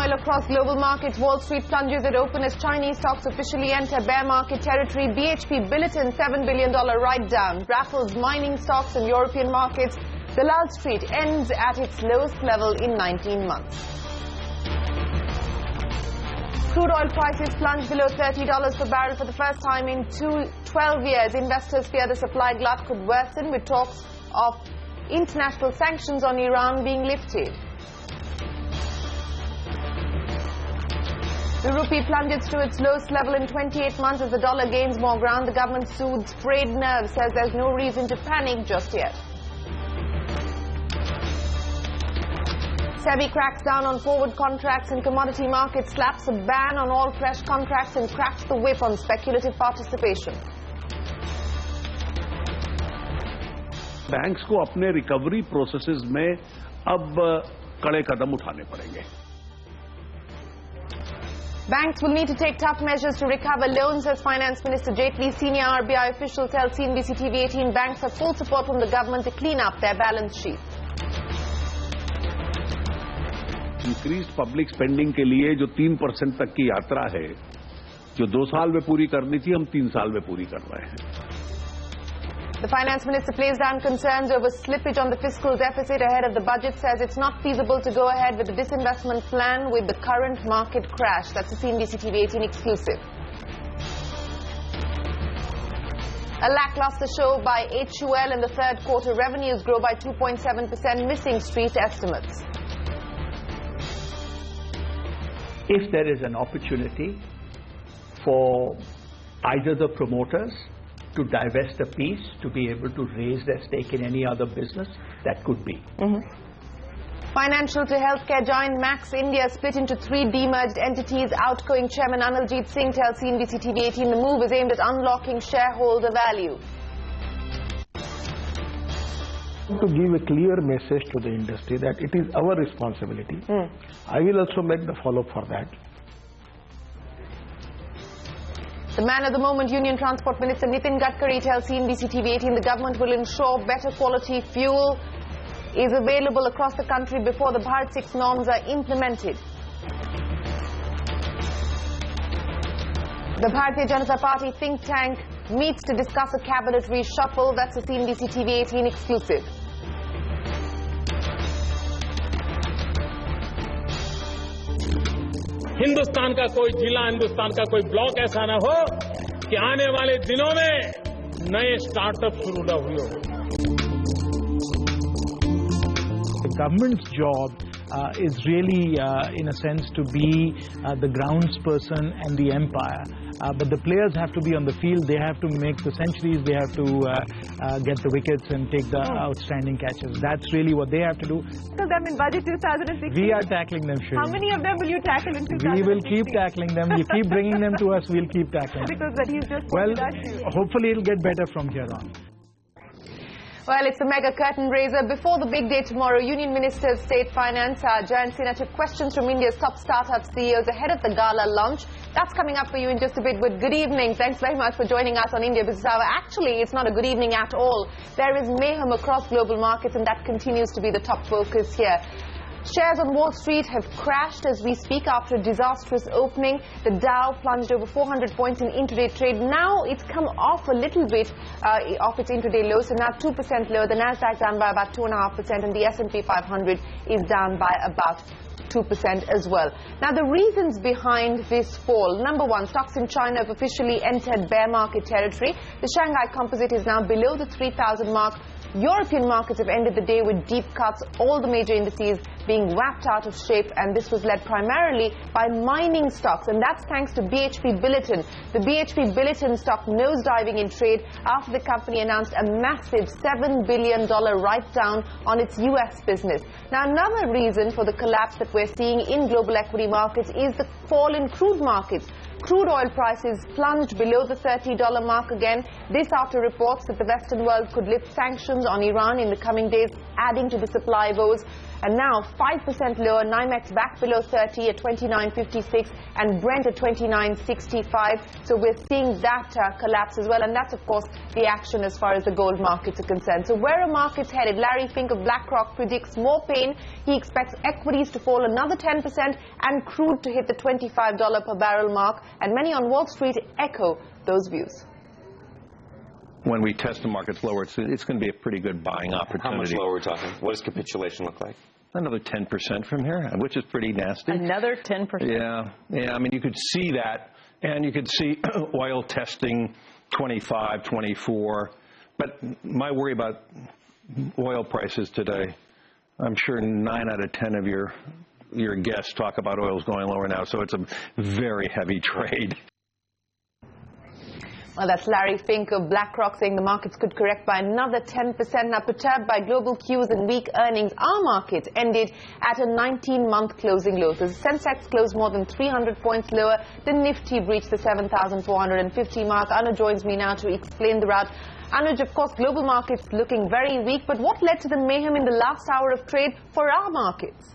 Turmoil across global markets. Wall Street plunges at open as Chinese stocks officially enter bear market territory. BHP Billiton $7 billion write-down. Rattles mining stocks in European markets. Dalal Street ends at its lowest level in 19 months. Crude oil prices plunged below $30 per barrel for the first time in 12 years. Investors fear the supply glut could worsen with talks of international sanctions on Iran being lifted. The rupee plunges to its lowest level in 28 months as the dollar gains more ground. The government soothes frayed nerves, says there's no reason to panic just yet. SEBI cracks down on forward contracts in commodity markets, slaps a ban on all fresh contracts and cracks the whip on speculative participation. Banks को अपने recovery processes में अब कड़े कदम उठाने पड़ेंगे. Banks will need to take tough measures to recover loans, says Finance Minister Jaitley. Senior RBI official tells CNBC TV 18 banks have full support from the government to clean up their balance sheet. Increased public spending के लिए जो 3% तक की यात्रा है, जो 2 साल में पूरी करनी थी, हम 3 साल में पूरी कर रहे हैं. The Finance Minister plays down concerns over slippage on the fiscal deficit ahead of the budget, says it's not feasible to go ahead with the disinvestment plan with the current market crash. That's a CNBC TV 18 exclusive. A lackluster show by HUL in the third quarter. Revenues grow by 2.7%, missing street estimates. If there is an opportunity for either the promoters to divest a piece, to be able to raise their stake in any other business, that could be. Financial to healthcare giant Max India split into 3 demerged entities. Outgoing chairman Analjeet Singh tells CNBC TV 18 the move is aimed at unlocking shareholder value. To give a clear message to the industry that it is our responsibility. I will also make the follow-up for that. The man of the moment, Union Transport Minister Nitin Gadkari tells CNBC TV 18 the government will ensure better quality fuel is available across the country before the Bharat 6 norms are implemented. The Bharatiya Janata Party think tank meets to discuss a cabinet reshuffle. That's a CNBC TV 18 exclusive. Hindustan का कोई जिला, हिंदुस्तान का कोई block ऐसा ना हो कि आने वाले दिनों में नए स्टार्टअप शुरू न हुए हो. The government's job is really, in a sense, to be the groundsperson and the empire. But the players have to be on the field. They have to make the centuries. They have to get the wickets and take the outstanding catches. That's really what they have to do. So them in budget 2016. We are tackling them, Shri. How many of them will you tackle in 2016? We will keep tackling them. You keep bringing them to us, we'll keep tackling them. Because that he's just well, hopefully it'll get better from here on. Well, it's a mega curtain raiser. Before the big day tomorrow, Union Minister's State Finance, Jayant Sinha took questions from India's top startup CEOs ahead of the gala launch. That's coming up for you in just a bit. But good evening. Thanks very much for joining us on India Business Hour. Actually, it's not a good evening at all. There is mayhem across global markets, and that continues to be the top focus here. Shares on Wall Street have crashed as we speak after a disastrous opening. The Dow plunged over 400 points in intraday trade. Now it's come off a little bit off its intraday low, so now 2% lower. The Nasdaq down by about 2.5%, and the S&P 500 is down by about 2% as well. Now, the reasons behind this fall. Number one, stocks in China have officially entered bear market territory. The Shanghai Composite is now below the 3,000 mark. European markets have ended the day with deep cuts, all the major indices being whacked out of shape, and this was led primarily by mining stocks, and that's thanks to BHP Billiton. The BHP Billiton stock nosediving in trade after the company announced a massive $7 billion write-down on its US business. Now, another reason for the collapse that we're seeing in global equity markets is the fall in crude markets. Crude oil prices plunged below the $30 mark again. This after reports that the Western world could lift sanctions on Iran in the coming days, adding to the supply woes. and now 5% lower. NYMEX back below 30 at 29.56 and Brent at 29.65. So we're seeing that collapse as well, and that's of course the action as far as the gold markets are concerned. So where are markets headed? Larry Fink of BlackRock predicts more pain. He expects equities to fall another 10% and crude to hit the $25 per barrel mark, and many on Wall Street echo those views. When we test the markets lower, it's going to be a pretty good buying opportunity. How much lower are we talking? What does capitulation look like? Another 10% from here, which is pretty nasty. Another 10%? Yeah. I mean, you could see that, and you could see oil testing 25, 24. But my worry about oil prices today, I'm sure 9 out of 10 of your guests talk about oil's going lower now, so it's a very heavy trade. Well, that's Larry Fink of BlackRock saying the markets could correct by another 10%. Now, perturbed by global cues and weak earnings, our markets ended at a 19-month closing low. So the Sensex closed more than 300 points lower. The Nifty breached the 7,450 mark. Anu joins me now to explain the route. Anuj, of course, global markets looking very weak, but what led to the mayhem in the last hour of trade for our markets?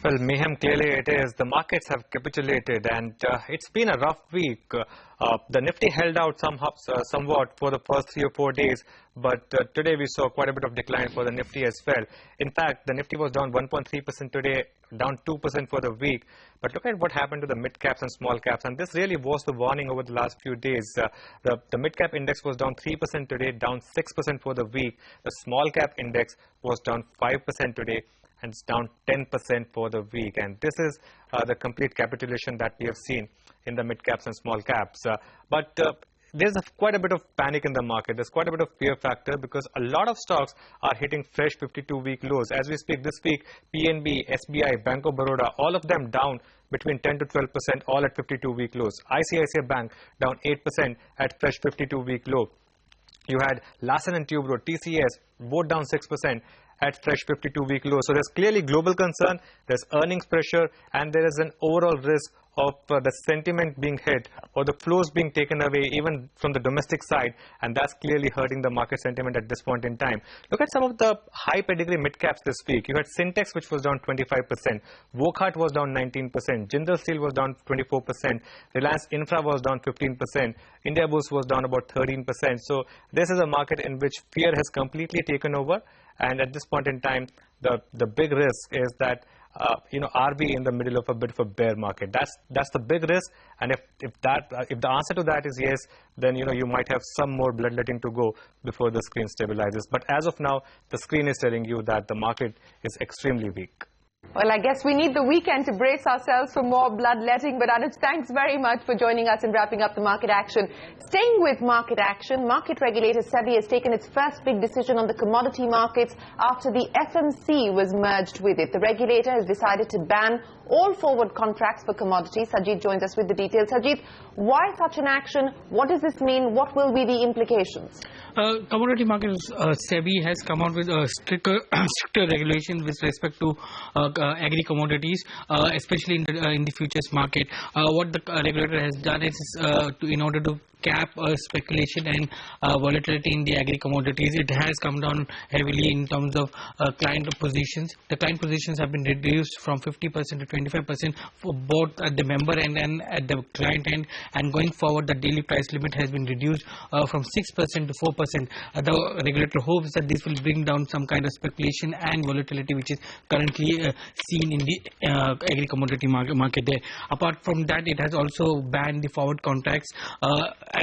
Well, mayhem clearly it is. The markets have capitulated, and it's been a rough week. The Nifty held out somewhat for the first 3 or 4 days, but today we saw quite a bit of decline for the Nifty as well. In fact, the Nifty was down 1.3% today, down 2% for the week. But look at what happened to the mid-caps and small caps, and this really was the warning over the last few days. The mid-cap index was down 3% today, down 6% for the week. The small-cap index was down 5% today, and it's down 10% for the week. And this is the complete capitulation that we have seen in the mid-caps and small caps. But there's quite a bit of panic in the market. There's quite a bit of fear factor because a lot of stocks are hitting fresh 52-week lows. As we speak this week, PNB, SBI, Bank of Baroda, all of them down between 10 to 12%, all at 52-week lows. ICICI Bank down 8% at fresh 52-week low. You had Larsen & Toubro, TCS, both down 6% at fresh 52-week low. So there's clearly global concern, there's earnings pressure, and there is an overall risk of the sentiment being hit or the flows being taken away even from the domestic side, and that's clearly hurting the market sentiment at this point in time. Look at some of the high pedigree mid-caps this week. You had Syntex, which was down 25%, Wockhardt was down 19%, Jindal Steel was down 24%, Reliance Infra was down 15%, India Boost was down about 13%. So this is a market in which fear has completely taken over, and at this point in time, the big risk is that are we in the middle of a bit of a bear market? That's the big risk, and if the answer to that is yes, then you might have some more bloodletting to go before the screen stabilizes. But as of now, the screen is telling you that the market is extremely weak. Well, I guess we need the weekend to brace ourselves for more bloodletting. But Anuj, thanks very much for joining us and wrapping up the market action. Staying with market action, market regulator SEBI has taken its first big decision on the commodity markets after the FMC was merged with it. The regulator has decided to ban all forward contracts for commodities. Sajid joins us with the details. Sajid, why such an action? What does this mean? What will be the implications? Commodity markets, SEBI has come out with a stricter regulation with respect to agri-commodities, especially in the futures market. What the regulator has done is in order to cap speculation and volatility in the agri-commodities, it has come down heavily in terms of client positions. The client positions have been reduced from 50% to 25% for both at the member end and at the client end, and going forward the daily price limit has been reduced from 6% to 4%. The regulator hopes that this will bring down some kind of speculation and volatility which is currently seen in the agri-commodity market there. Apart from that, it has also banned the forward contracts,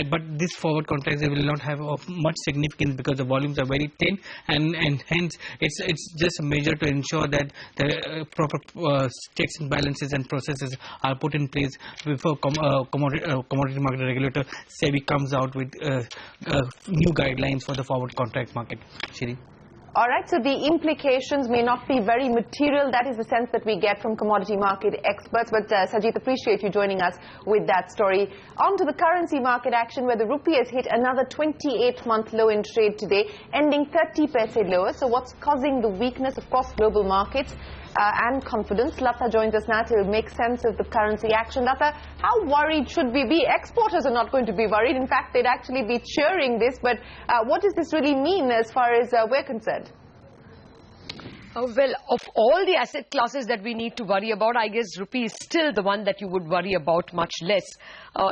but this forward contracts, they will not have much significance because the volumes are very thin, and hence it's just a measure to ensure that the proper checks and balances and processes are put in place before commodity market regulator SEBI comes out with new guidelines for the forward contract market. Shiri. All right, so the implications may not be very material. That is the sense that we get from commodity market experts. But Sajid, appreciate you joining us with that story. On to the currency market action, where the rupee has hit another 28-month low in trade today, ending 30 paise lower. So what's causing the weakness? Of course, global markets and confidence. Lata joins us now to make sense of the currency action. Lata, how worried should we be? Exporters are not going to be worried. In fact, they'd actually be cheering this. But what does this really mean as far as we're concerned? Well, of all the asset classes that we need to worry about, I guess rupee is still the one that you would worry about much less.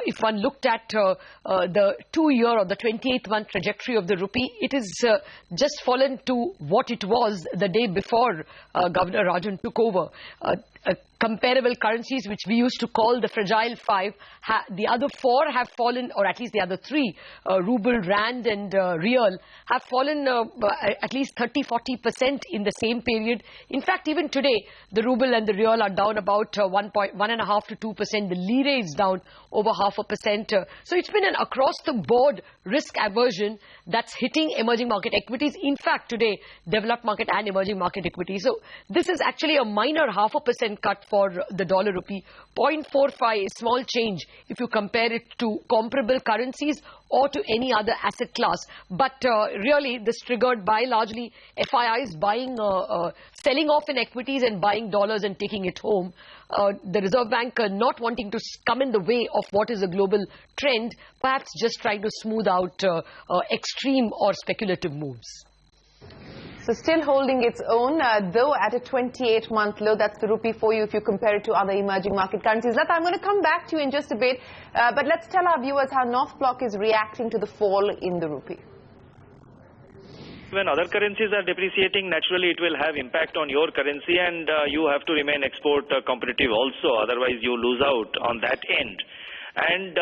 If one looked at the 2-year or the 28-month trajectory of the rupee, it is just fallen to what it was the day before Governor Rajan took over. Comparable currencies, which we used to call the fragile five, the other four have fallen, or at least the other three, ruble, rand and real, have fallen at least 30-40% in the same period. In fact, even today, the ruble and the real are down about 1.5 to 2%. The lira is down over 0.5%. So it's been an across-the-board risk aversion that's hitting emerging market equities. In fact, today, developed market and emerging market equities. So this is actually a minor 0.5% cut for the dollar rupee. 0.45 is small change if you compare it to comparable currencies or to any other asset class. But really, this triggered by largely FIIs buying, selling off in equities and buying dollars and taking it home. The Reserve Bank not wanting to come in the way of what is a global trend, perhaps just trying to smooth out extreme or speculative moves. So still holding its own, though at a 28-month low. That's the rupee for you if you compare it to other emerging market currencies. Lata, I'm going to come back to you in just a bit, but let's tell our viewers how North Block is reacting to the fall in the rupee. When other currencies are depreciating, naturally it will have impact on your currency, and you have to remain export competitive also, otherwise you lose out on that end. And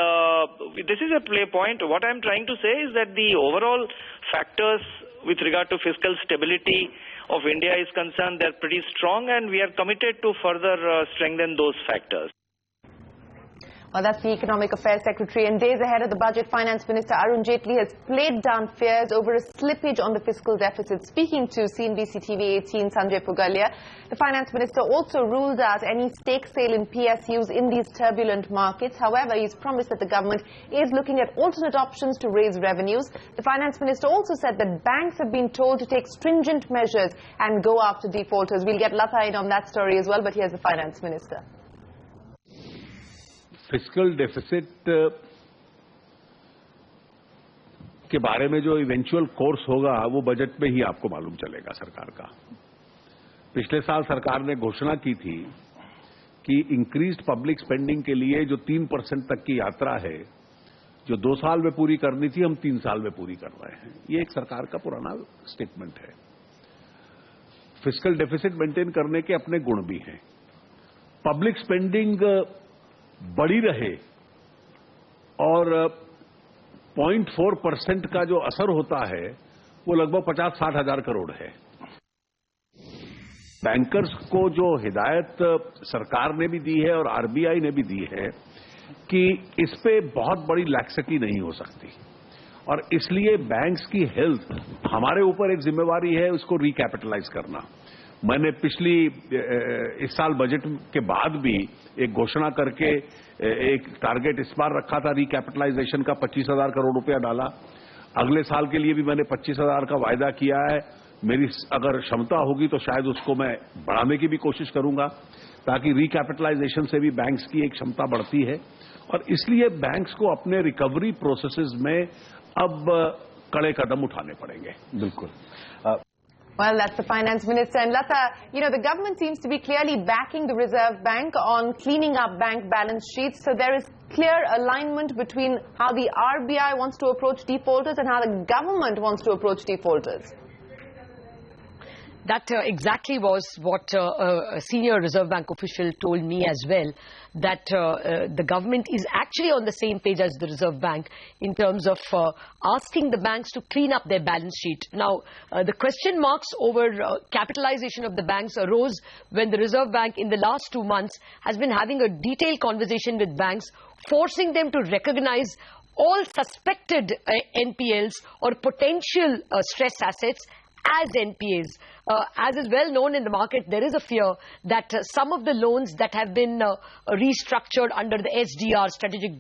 this is a play point. What I'm trying to say is that the overall factors with regard to fiscal stability of India is concerned, they're pretty strong, and we are committed to further strengthen those factors. Well, that's the Economic Affairs Secretary. And days ahead of the budget, Finance Minister Arun Jaitley has played down fears over a slippage on the fiscal deficit. Speaking to CNBC TV 18, Sanjay Pugalia, the Finance Minister also ruled out any stake sale in PSUs in these turbulent markets. However, he's promised that the government is looking at alternate options to raise revenues. The Finance Minister also said that banks have been told to take stringent measures and go after defaulters. We'll get Lata in on that story as well, but here's the Finance Minister. Fiscal deficit के बारे में जो eventual course होगा वो budget में ही आपको मालूम चलेगा सरकार का। पिछले साल सरकार ने घोषणा की थी कि इंक्रीज्ड पब्लिक स्पेंडिंग के लिए जो 3% तक की यात्रा है, जो 2 साल में पूरी करनी थी, हम 3 साल में पूरी कर रहे हैं। ये एक सरकार का पुराना स्टेटमेंट है। फिस्कल डेफिसिट मेंटेन करने के अपने गुण भी हैं। पब्लिक स्पेंडिंग बढ़ी रहे और 0.4% का जो असर होता है वो लगभग 50-60 हजार करोड़ है। बैंकर्स को जो हिदायत सरकार ने भी दी है और आरबीआई ने भी दी है कि इस पे बहुत बड़ी लैक्सिटी नहीं हो सकती, और इसलिए बैंक्स की हेल्थ हमारे ऊपर एक जिम्मेवारी है उसको रिकैपिटलाइज करना। मैंने इस साल बजट के बाद भी एक घोषणा करके एक टारगेट इस बार रखा था रिकैपिटलाइजेशन का, 25,000 करोड़ रुपया डाला। अगले साल के लिए भी मैंने 25,000 का वायदा किया है। मेरी अगर क्षमता होगी तो शायद उसको मैं बढ़ाने की भी कोशिश करूंगा, ताकि रिकैपिटलाइजेशन से भी बैंक्स की एक क्षमता बढ़ती है, और इसलिए बैंक्स को अपने रिकवरी प्रोसेसेस में अब कड़े कदम उठाने पड़ेंगे। बिल्कुल। Well, that's the Finance Minister. And Lata, you know, the government seems to be clearly backing the Reserve Bank on cleaning up bank balance sheets. So there is clear alignment between how the RBI wants to approach defaulters and how the government wants to approach defaulters. That exactly was what a senior Reserve Bank official told me as well, that the government is actually on the same page as the Reserve Bank in terms of asking the banks to clean up their balance sheet. Now, the question marks over capitalization of the banks arose when the Reserve Bank in the last 2 months has been having a detailed conversation with banks, forcing them to recognize all suspected NPLs or potential stress assets as NPAs. As is well known in the market, there is a fear that some of the loans that have been restructured under the SDR, strategic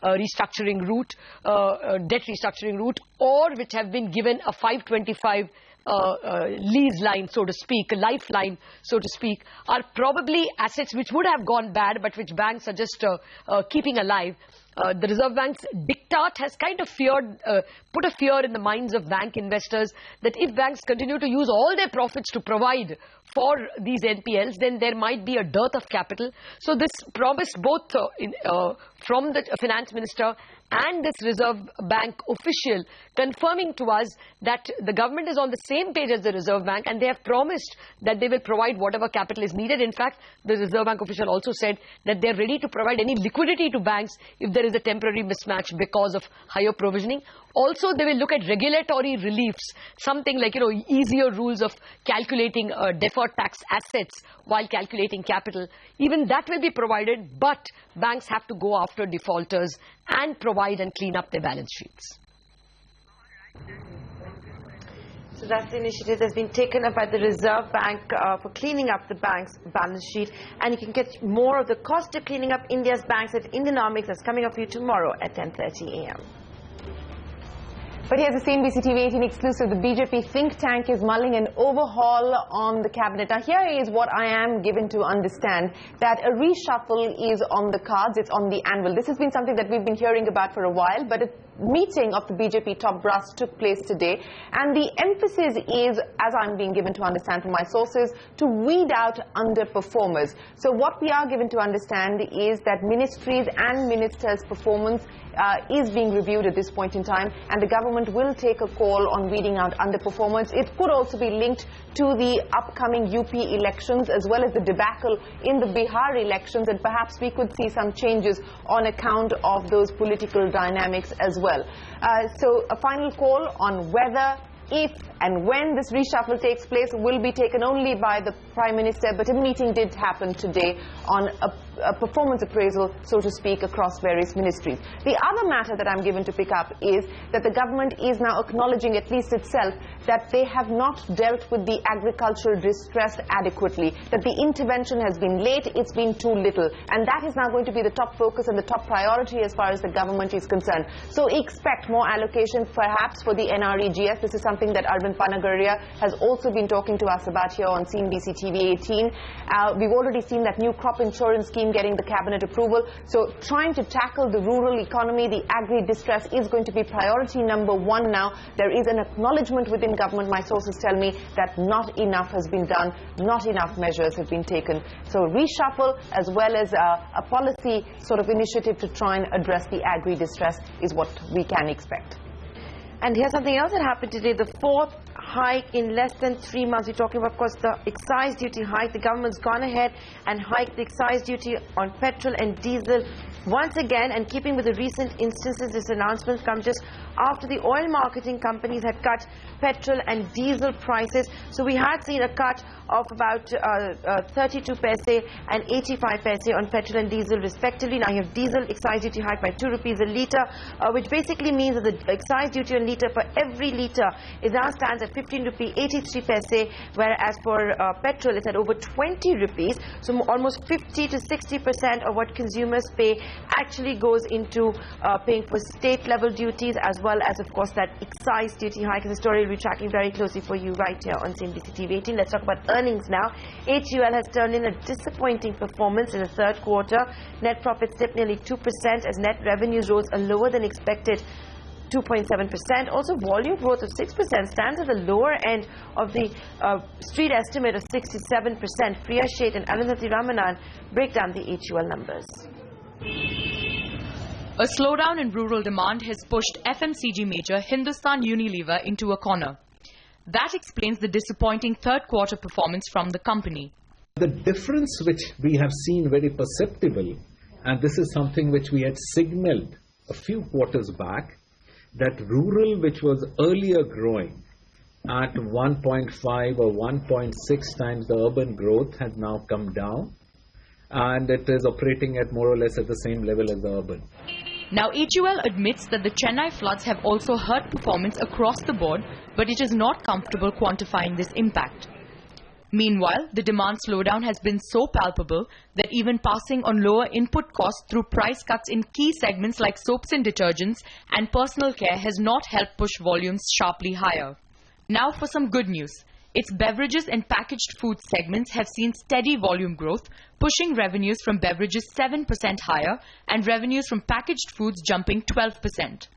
restructuring route, debt restructuring route, or which have been given a 525 lease line, so to speak, a lifeline, so to speak, are probably assets which would have gone bad, but which banks are just keeping alive. The Reserve Bank's diktat has kind of put a fear in the minds of bank investors that if banks continue to use all their profits to provide for these NPLs, then there might be a dearth of capital. So this promised both from the finance minister and this Reserve Bank official confirming to us that the government is on the same page as the Reserve Bank, and they have promised that they will provide whatever capital is needed. In fact, the Reserve Bank official also said that they are ready to provide any liquidity to banks if there is a temporary mismatch because of higher provisioning. Also, they will look at regulatory reliefs, something like, easier rules of calculating deferred tax assets while calculating capital. Even that will be provided, but banks have to go after defaulters and provide and clean up their balance sheets. So that's the initiative that's been taken up by the Reserve Bank for cleaning up the bank's balance sheet. And you can get more of the cost of cleaning up India's banks at Indianomics. That's coming up for you tomorrow at 10:30 a.m. But here's a CNBC TV 18 exclusive. The BJP think tank is mulling an overhaul on the cabinet. Now, here is what I am given to understand, that a reshuffle is on the cards. It's on the anvil. This has been something that we've been hearing about for a while, but a meeting of the BJP top brass took place today. And the emphasis is, as I'm being given to understand from my sources, to weed out underperformers. So what we are given to understand is that ministries and ministers' performance is being reviewed at this point in time, and the government will take a call on weeding out underperformance. It could also be linked to the upcoming UP elections as well as the debacle in the Bihar elections, and perhaps we could see some changes on account of those political dynamics as well. So a final call on whether, if and when this reshuffle takes place will be taken only by the Prime Minister, but a meeting did happen today on a performance appraisal, so to speak, across various ministries. The other matter that I'm given to pick up is that the government is now acknowledging, at least itself, that they have not dealt with the agricultural distress adequately, that the intervention has been late, it's been too little, and that is now going to be the top focus and the top priority as far as the government is concerned. So expect more allocation perhaps for the NREGF. This is something that Arvind Panagaria has also been talking to us about here on CNBC TV 18. We've already seen that new crop insurance scheme getting the cabinet approval. So trying to tackle the rural economy, the agri-distress is going to be priority number one now. There is an acknowledgement within government, my sources tell me, that not enough has been done, not enough measures have been taken. So reshuffle as well as a policy sort of initiative to try and address the agri-distress is what we can expect. And here's something else that happened today, the fourth hike in less than 3 months. We're talking about, of course, the excise duty hike. The government's gone ahead and hiked the excise duty on petrol and diesel once again, and keeping with the recent instances, this announcement comes just after the oil marketing companies had cut petrol and diesel prices. So we had seen a cut of about 32 paise and 85 paise on petrol and diesel respectively. Now you have diesel excise duty hike by 2 rupees a litre, which basically means that the excise duty on litre for every litre now stands at 15 rupee 83 paise, whereas for petrol it's at over 20 rupees. So almost 50 to 60% of what consumers pay actually goes into paying for state level duties, as well as, of course, that excise duty hike. Is a story we'll be tracking very closely for you right here on CNBC TV 18. Let's talk about earnings now. HUL has turned in a disappointing performance in the third quarter. Net profits dipped nearly 2% as net revenues rose a lower than expected 2.7%. Also, volume growth of 6% stands at the lower end of the street estimate of 67%. Priya Sheth and Arundhati Ramanan break down the HUL numbers. A slowdown in rural demand has pushed FMCG major Hindustan Unilever into a corner. That explains the disappointing third quarter performance from the company. The difference which we have seen very perceptible, and this is something which we had signaled a few quarters back, that rural, which was earlier growing at 1.5 or 1.6 times the urban growth, has now come down, and it is operating at more or less at the same level as the urban. Now, HUL admits that the Chennai floods have also hurt performance across the board, but it is not comfortable quantifying this impact. Meanwhile, the demand slowdown has been so palpable that even passing on lower input costs through price cuts in key segments like soaps and detergents and personal care has not helped push volumes sharply higher. Now for some good news. its beverages and packaged food segments have seen steady volume growth, pushing revenues from beverages 7% higher and revenues from packaged foods jumping 12%.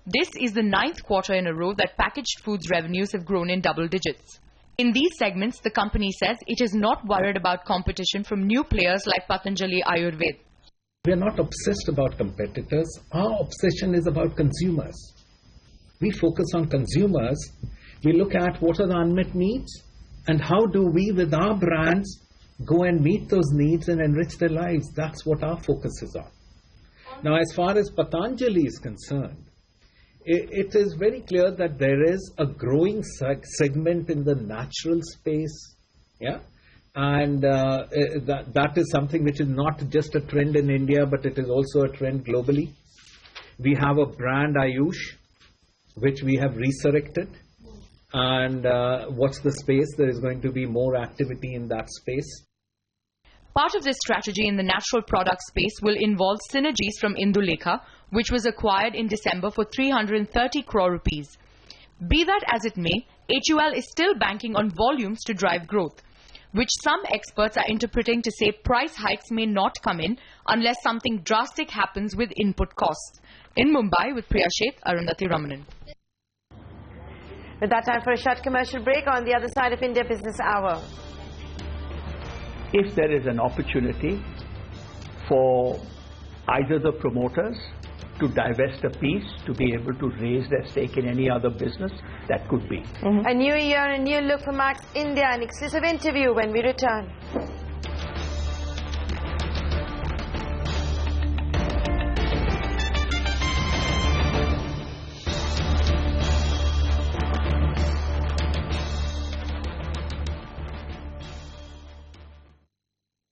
This is the 9th quarter in a row that packaged foods revenues have grown in double digits. In these segments, the company says it is not worried about competition from new players like Patanjali Ayurved. We are not obsessed about competitors. Our obsession is about consumers. We focus on consumers. We look at what are the unmet needs and how do we, with our brands, go and meet those needs and enrich their lives. That's what our focus is on. Now, as far as Patanjali is concerned, it is very clear that there is a growing segment in the natural space, yeah, and that is something which is not just a trend in India, but it is also a trend globally. We have a brand Ayush, which we have resurrected, and watch the space. There is going to be more activity in that space. Part of this strategy in the natural product space will involve synergies from Indulekha, which was acquired in December for 330 crore rupees. Be that as it may, HUL is still banking on volumes to drive growth, which some experts are interpreting to say price hikes may not come in unless something drastic happens with input costs. In Mumbai, with Priya Sheth, Arundhati Ramanan. With that, time for a short commercial break on the other side of India Business Hour. If there is an opportunity for either the promoters to divest a piece to be able to raise their stake in any other business, that could be. A new year, a new look for Max India, an exclusive interview when we return.